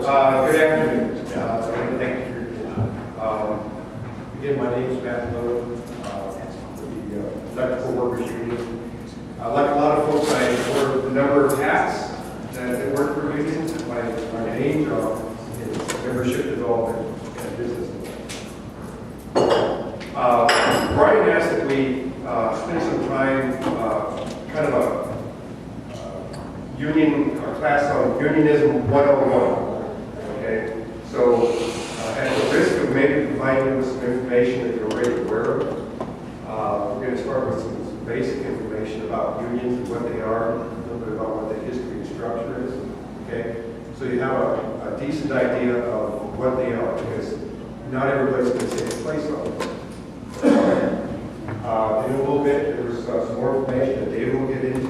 Good afternoon. Thank you for your attention. Again, my name is Matt Lowe, with the Electrical Workers Union. Like a lot of folks, I wear a number of hats that work for unions. My main job is membership development and business development. Brian asked that we spend some time, kind of a class on Unionism 101. Okay, so at the risk of maybe providing you with some information that you're already aware of, we're going to start with some basic information about unions and what they are, a little bit about what the history and structure is. Okay, so you have a decent idea of what they are, because not everybody's going to take a place on this. In a little bit, there's some more information that David will get into,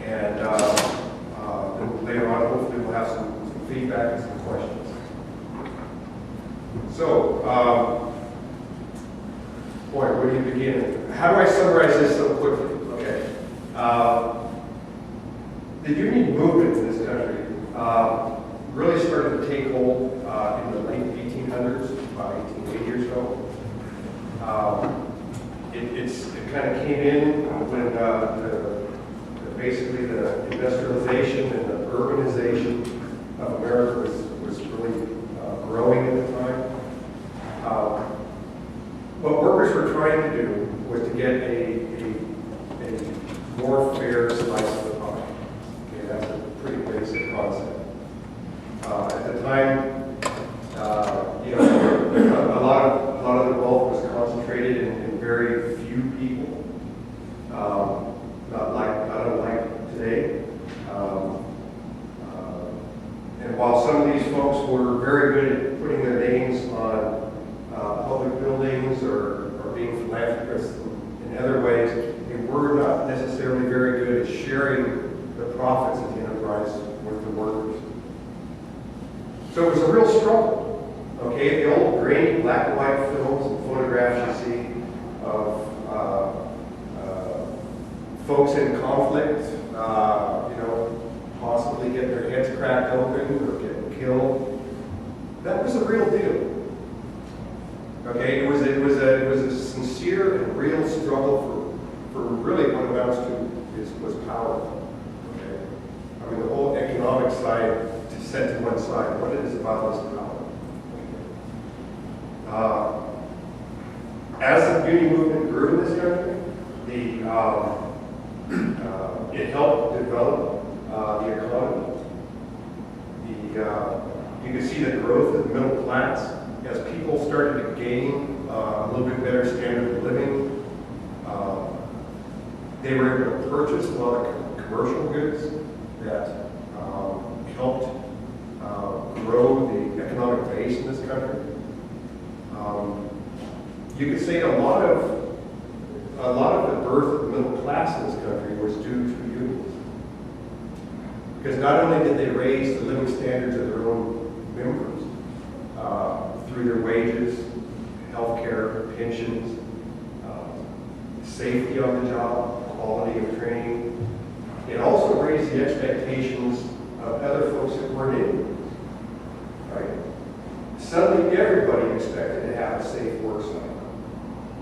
and then later on, hopefully, we'll have some feedback and some questions. So, boy, where do you begin? How do I summarize this so quickly? Okay. The union movement in this country really started to take hold in the late 1800s, about 1880 or so. It kind of came in when basically the industrialization and the urbanization of America was really growing at the time. What workers were trying to do was to get a more fair slice of the pie. Okay, that's a pretty basic concept. At the time, a lot of the wealth was concentrated in very few people. Not unlike today. And while some of these folks were very good at putting their names on public buildings or being philanthropists in other ways, they were not necessarily very good at sharing the profits of the enterprise with the workers. So it was a real struggle. Okay, the old grainy black and white films and photographs you see of folks in conflict, possibly get their heads cracked open or get killed. That was a real deal. Okay, it was a sincere and real struggle for really what amounts to was power. Okay, I mean the whole economic side set to one side. What it is about this power. As the union movement grew in this country, it helped develop the economy. You can see the growth of the middle class as people started to gain a little bit better standard of living. They were able to purchase a lot of commercial goods that helped grow the economic base in this country. You could say a lot of the birth of the middle class in this country was due to unions. Because not only did they raise the living standards of their own members through their wages, health care, pensions, safety on the job, quality of training, it also raised the expectations of other folks that weren't in unions. Right? Suddenly everybody expected to have a safe work site.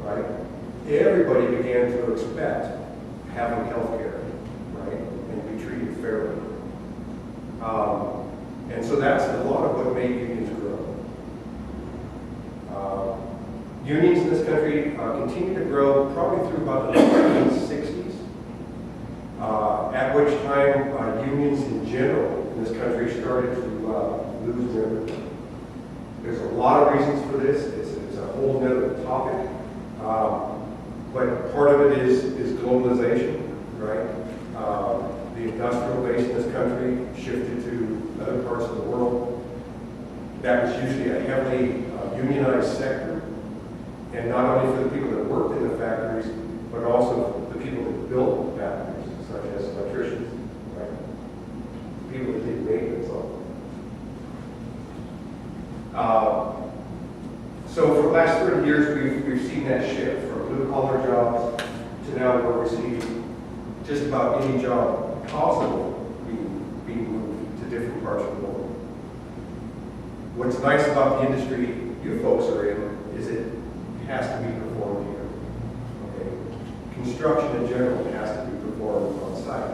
Right? Everybody began to expect having health care, right, and be treated fairly. And so that's a lot of what made unions grow. Unions in this country continued to grow probably through about the 1960s, at which time unions in general in this country started to lose members. There's a lot of reasons for this. It's a whole other topic. But part of it is globalization, right? The industrial base in this country shifted to other parts of the world. That was usually a heavily unionized sector, and not only for the people that worked in the factories, but also the people that built factories, such as electricians, right? People that did maintenance on them. So for the last 30 years, we've seen that shift from blue-collar jobs to now where we see just about any job possible being moved to different parts of the world. What's nice about the industry you folks are in is it has to be performed here. Okay? Construction in general has to be performed on site.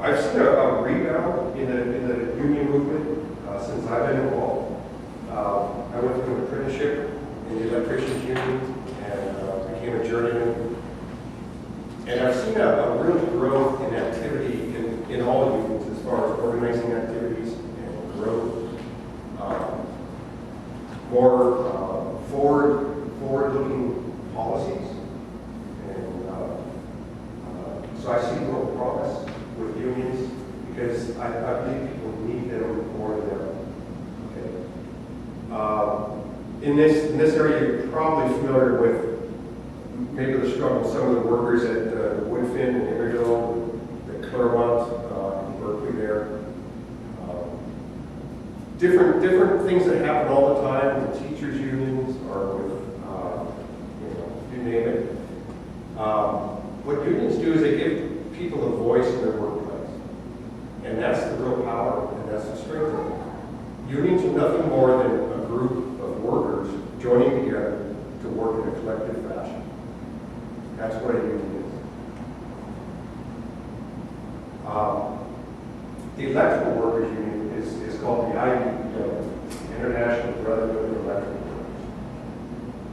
I've seen a rebound in the union movement since I've been involved. I went through an apprenticeship in the electricians union and became a journeyman. And I've seen a real growth in activity in all unions as far as organizing activities and growth. More forward-looking policies. And so I see real promise with unions because I believe people need them more than ever. Okay. In this area, you're probably familiar with maybe the struggle of some of the workers at Woodfin and Emeryville, the Claremont, in Berkeley there. Different things that happen all the time with teachers' unions or with, you name it. What unions do is they give people a voice in their workplace. And that's the real power, and that's the strength of it. Unions are nothing more than a group of workers joining together to work in a collective fashion. That's what a union is. The electrical workers union is called the IBEW, International Brotherhood of Electrical Workers.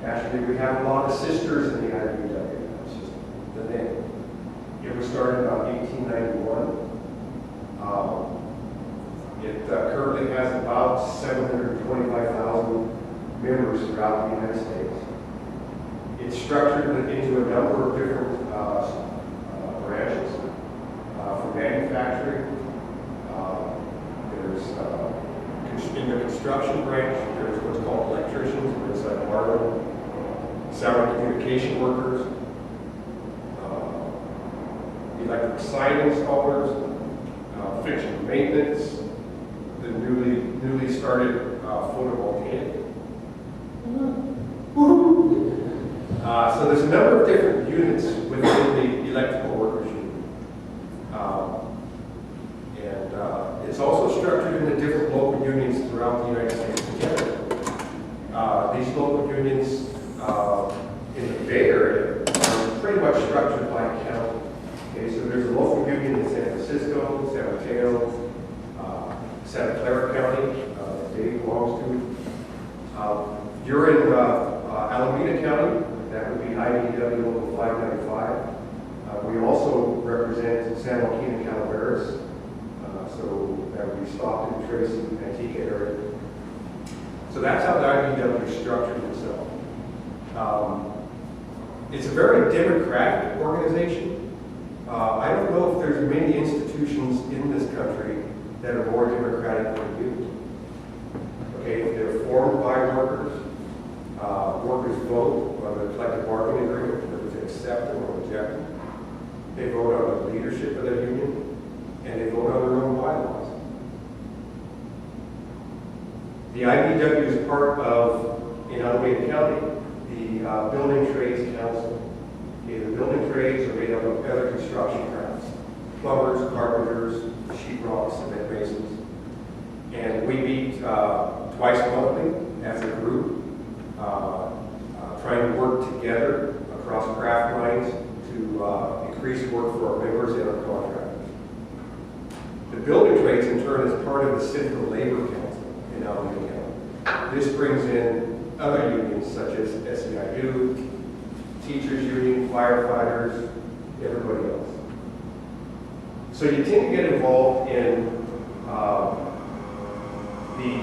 Actually, we have a lot of sisters in the IBEW. That's just the name. It was started in 1891. It currently has about 725,000 members throughout the United States. It's structured into a number of different branches. For manufacturing, there's in the construction branch, there's what's called electricians, inside Barlow, sound and communication workers, electric sign installers, fiction maintenance, the newly started photovoltaic. So there's a number of different units within the electrical workers union. It's also structured into different local unions throughout the United States together. These local unions in the Bay Area are pretty much structured by county. Okay, so there's a local union in San Francisco, San Mateo, Santa Clara County, that Dave belongs to. You're in Alameda County, that would be IBEW Local 595. We also represent San Joaquin and Calaveras, so that would be Stockton, Tracy, Antigua area. So that's how the IBEW is structured itself. It's a very democratic organization. I don't know if there's many institutions in this country that are more democratic than the union. Okay, they're formed by workers. Workers vote on the collective bargaining agreement, whether to accept or reject it. They vote on the leadership of their union, and they vote on their own bylaws. The IBEW is part of, in Alameda County, the Building Trades Council. Okay, the building trades are made up of other construction crafts: plumbers, carpenters, sheetrock, cement masons. And we meet twice monthly as a group, trying to work together across craft lines to increase work for our members and our contractors. The building trades, in turn, is part of the Central Labor Council in Alameda County. This brings in other unions such as SEIU, teachers union, firefighters, everybody else. So you tend to get involved in the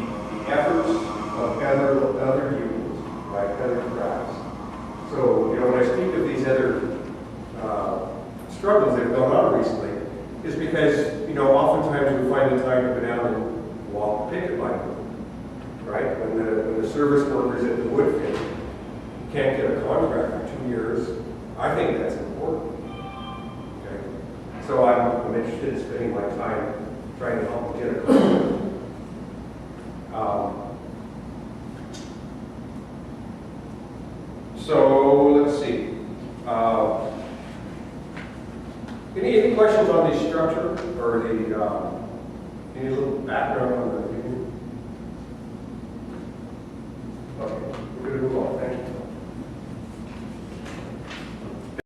efforts of other unions, right, other crafts. So, when I speak of these other struggles that have gone on recently, is because, oftentimes we find the time to go down and walk the picket line, right? When the service workers at the Woodfin can't get a contract for 2 years, I think that's important. Okay? So I'm interested in spending my time trying to help get a contract. So let's see. Any questions on the structure or the any little background on the union? Okay, we're going to move on. Thank you.